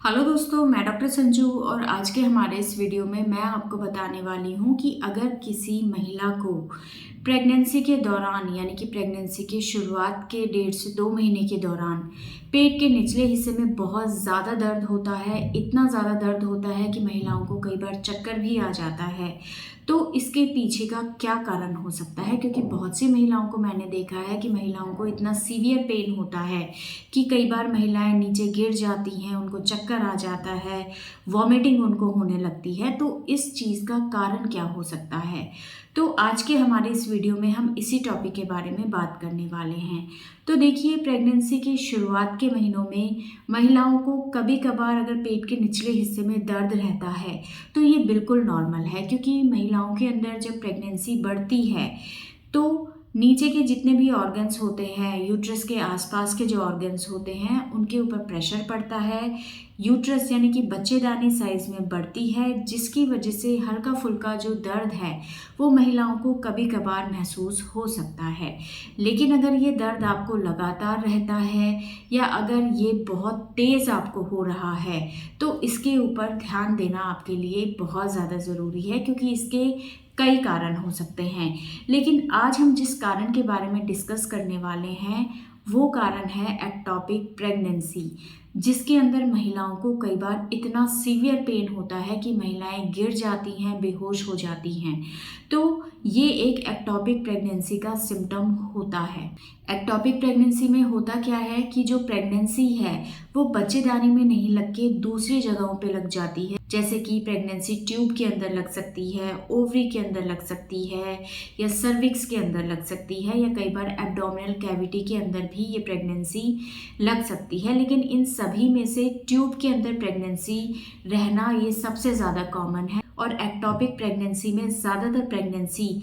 Hello दोस्तों, मैं doctor Sanju और आज के हमारे इस वीडियो में मैं आपको बताने वाली हूँ कि अगर किसी महिला को प्रेगनेंसी के दौरान यानी कि प्रेगनेंसी की शुरुआत के 1.5 से 2 महीने के दौरान पेट के निचले हिस्से में बहुत ज़्यादा दर्द होता है, इतना ज़्यादा दर्द होता है कि महिलाओं को कई बार चक्कर भी आ जाता है। तो इसके पीछे का क्या कारण हो सकता है? क्योंकि बहुत सी महिलाओं को मैंने देखा है कि महिलाओं को इतना सीवियर पेन होता है कि कई बार महिलाएं नीचे गिर जाती हैं, उनको चक्कर आ जाता है, वॉमिटिंग उनको होने लगती है। तो इस चीज़ का कारण क्या हो सकता है? तो आज के हमारे इस वीडियो में हम इसी टॉपिक के बारे में बात करने वाले हैं। तो देखिए, प्रेगनेंसी की शुरुआत के महीनों में महिलाओं को कभी कभार अगर पेट के निचले हिस्से में दर्द रहता है तो ये बिल्कुल नॉर्मल है, क्योंकि महिलाओं के अंदर जब प्रेगनेंसी बढ़ती है तो नीचे के जितने भी ऑर्गन्स होते हैं, यूट्रस के आसपास के जो ऑर्गन्स होते हैं, उनके ऊपर प्रेशर पड़ता है। यूट्रस यानी कि बच्चेदानी साइज में बढ़ती है, जिसकी वजह से हल्का फुल्का जो दर्द है वो महिलाओं को कभी कभार महसूस हो सकता है। लेकिन अगर ये दर्द आपको लगातार रहता है या अगर ये बहुत तेज़ आपको हो रहा है तो इसके ऊपर ध्यान देना आपके लिए बहुत ज़्यादा ज़रूरी है, क्योंकि इसके कई कारण हो सकते हैं। लेकिन आज हम जिस कारण के बारे में डिस्कस करने वाले हैं वो कारण है एक्टोपिक प्रेगनेंसी, जिसके अंदर महिलाओं को कई बार इतना सीवियर पेन होता है कि महिलाएं गिर जाती हैं, बेहोश हो जाती हैं। तो ये एक एक्टोपिक प्रेगनेंसी का सिम्टम होता है। एक्टोपिक प्रेगनेंसी में होता क्या है कि जो प्रेगनेंसी है वो बच्चेदानी में नहीं लग के दूसरी जगहों पे लग जाती है, जैसे कि प्रेगनेंसी ट्यूब के अंदर लग सकती है, ओवरी के अंदर लग सकती है, या सर्विक्स के अंदर लग सकती है, या कई बार एब्डोमिनल कैविटी के अंदर भी ये प्रेगनेंसी लग सकती है। लेकिन इन सभी में से ट्यूब के अंदर प्रेगनेंसी रहना ये सबसे ज़्यादा कॉमन है, और एक्टोपिक प्रेगनेंसी में ज़्यादातर प्रेगनेंसी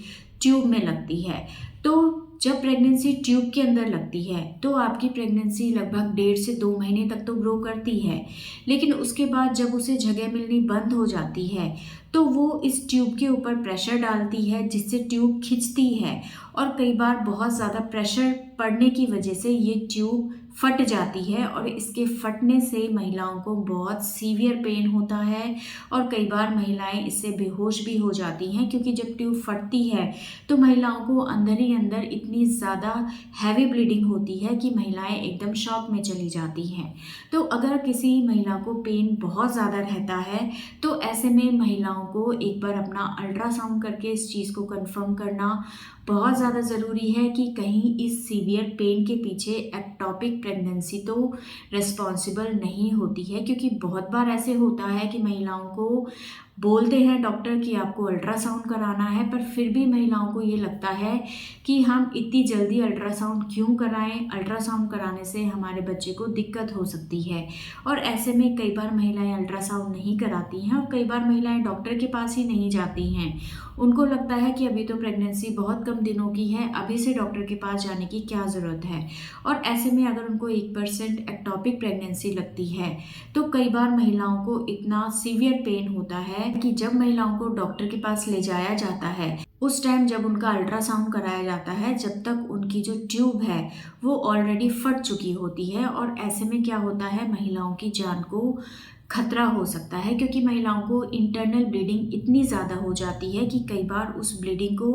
ट्यूब में लगती है। तो जब प्रेगनेंसी ट्यूब के अंदर लगती है तो आपकी प्रेगनेंसी लगभग 1.5 से 2 महीने तक तो ग्रो करती है, लेकिन उसके बाद जब उसे जगह मिलनी बंद हो जाती है तो वो इस ट्यूब के ऊपर प्रेशर डालती है, जिससे ट्यूब खिंचती है, और कई बार बहुत ज़्यादा प्रेशर पड़ने की वजह से ये ट्यूब फट जाती है, और इसके फटने से महिलाओं को बहुत सीवियर पेन होता है और कई बार महिलाएं इससे बेहोश भी हो जाती हैं, क्योंकि जब ट्यूब फटती है तो महिलाओं को अंदर ही अंदर इतनी ज़्यादा हैवी ब्लीडिंग होती है कि महिलाएं एकदम शॉक में चली जाती हैं। तो अगर किसी महिला को पेन बहुत ज़्यादा रहता है तो ऐसे में महिलाओं को एक बार अपना अल्ट्रासाउंड करके इस चीज़ को कंफर्म करना बहुत ज़्यादा ज़रूरी है कि कहीं इस सीवियर पेन के पीछे एक्टोपिक प्रेगनेंसी तो रिस्पॉन्सिबल नहीं होती है। क्योंकि बहुत बार ऐसे होता है कि महिलाओं को बोलते हैं डॉक्टर कि आपको अल्ट्रासाउंड कराना है, पर फिर भी महिलाओं को ये लगता है कि हम इतनी जल्दी अल्ट्रासाउंड क्यों कराएं, अल्ट्रासाउंड कराने से हमारे बच्चे को दिक्कत हो सकती है। और ऐसे में कई बार महिलाएं अल्ट्रासाउंड नहीं कराती हैं, और कई बार महिलाएं डॉक्टर के पास ही नहीं जाती हैं। उनको लगता है कि अभी तो प्रेगनेंसी बहुत कम दिनों की है, अभी से डॉक्टर के पास जाने की क्या ज़रूरत है। और ऐसे में अगर उनको 1% एक्टोपिक प्रेगनेंसी लगती है तो कई बार महिलाओं को इतना सीवियर पेन होता है कि जब महिलाओं को डॉक्टर के पास ले जाया जाता है उस टाइम जब उनका अल्ट्रासाउंड कराया जाता है, जब तक उनकी जो ट्यूब है वो ऑलरेडी फट चुकी होती है। और ऐसे में क्या होता है, महिलाओं की जान को खतरा हो सकता है, क्योंकि महिलाओं को इंटरनल ब्लीडिंग इतनी ज़्यादा हो जाती है कि कई बार उस ब्लीडिंग को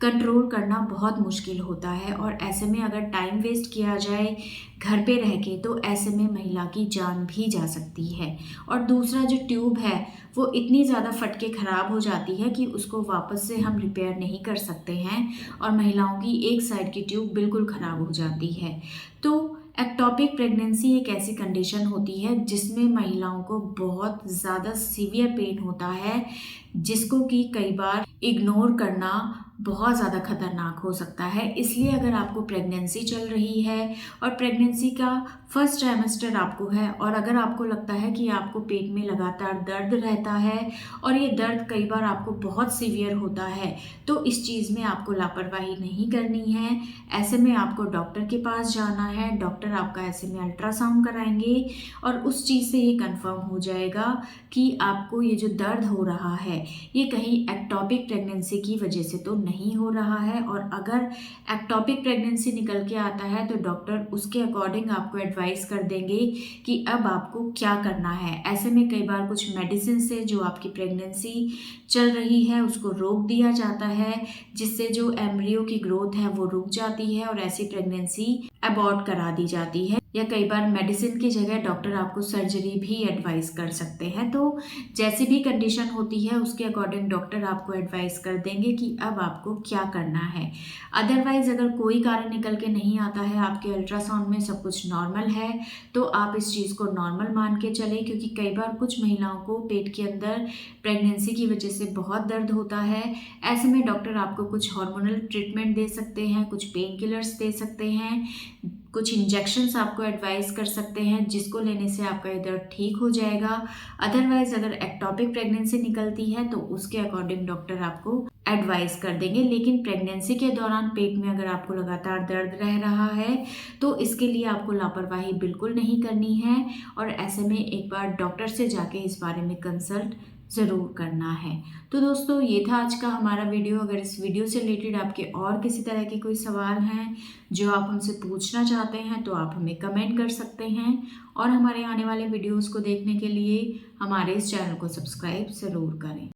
कंट्रोल करना बहुत मुश्किल होता है। और ऐसे में अगर टाइम वेस्ट किया जाए घर पे रह के तो ऐसे में महिला की जान भी जा सकती है। और दूसरा जो ट्यूब है वो इतनी ज़्यादा फट के ख़राब हो जाती है कि उसको वापस से हम रिपेयर नहीं कर सकते हैं, और महिलाओं की एक साइड की ट्यूब बिल्कुल ख़राब हो जाती है। तो एक्टोपिक प्रेगनेंसी एक ऐसी कंडीशन होती है जिसमें महिलाओं को बहुत ज़्यादा सीवियर पेन होता है, जिसको कि कई बार इग्नोर करना बहुत ज़्यादा खतरनाक हो सकता है। इसलिए अगर आपको प्रेगनेंसी चल रही है और प्रेगनेंसी का फर्स्ट ट्राइमेस्टर आपको है, और अगर आपको लगता है कि आपको पेट में लगातार दर्द रहता है और ये दर्द कई बार आपको बहुत सीवियर होता है, तो इस चीज़ में आपको लापरवाही नहीं करनी है। ऐसे में आपको डॉक्टर के पास जाना है, डॉक्टर आपका ऐसे में अल्ट्रासाउंड कराएंगे और उस चीज़ से ये कंफर्म हो जाएगा कि आपको ये जो दर्द हो रहा है ये कहीं एक्टोपिक प्रेगनेंसी की वजह से तो नहीं हो रहा है और अगर एक्टोपिक प्रेगनेंसी निकल के आता है तो डॉक्टर उसके अकॉर्डिंग आपको एडवाइस कर देंगे कि अब आपको क्या करना है। ऐसे में कई बार कुछ मेडिसिन से जो आपकी प्रेगनेंसी चल रही है उसको रोक दिया जाता है, जिससे जो एम्ब्रियो की ग्रोथ है वो रुक जाती है और ऐसी प्रेगनेंसी अबॉर्ट करा दी जाती है। या कई बार मेडिसिन की जगह डॉक्टर आपको सर्जरी भी एडवाइस कर सकते हैं। तो जैसी भी कंडीशन होती है उसके अकॉर्डिंग डॉक्टर आपको एडवाइस कर देंगे कि अब आपको क्या करना है। अदरवाइज अगर कोई कारण निकल के नहीं आता है, आपके अल्ट्रासाउंड में सब कुछ नॉर्मल है, तो आप इस चीज़ को नॉर्मल मान के चलें, क्योंकि कई बार कुछ महिलाओं को पेट के अंदर प्रेगनेंसी की वजह से बहुत दर्द होता है। ऐसे में डॉक्टर आपको कुछ हार्मोनल ट्रीटमेंट दे सकते हैं, कुछ पेन किलर्स दे सकते हैं, कुछ इंजेक्शंस आपको एडवाइस कर सकते हैं, जिसको लेने से आपका ये दर्द ठीक हो जाएगा। अदरवाइज अगर एक्टोपिक प्रेगनेंसी निकलती है तो उसके अकॉर्डिंग डॉक्टर आपको एडवाइस कर देंगे। लेकिन प्रेगनेंसी के दौरान पेट में अगर आपको लगातार दर्द रह रहा है तो इसके लिए आपको लापरवाही बिल्कुल नहीं करनी है और ऐसे में एक बार डॉक्टर से जाके इस बारे में कंसल्ट ज़रूर करना है। तो दोस्तों, ये था आज का हमारा वीडियो। अगर इस वीडियो से रिलेटेड आपके और किसी तरह के कोई सवाल हैं जो आप हमसे पूछना चाहते हैं तो आप हमें कमेंट कर सकते हैं और हमारे आने वाले वीडियोस को देखने के लिए हमारे इस चैनल को सब्सक्राइब ज़रूर करें।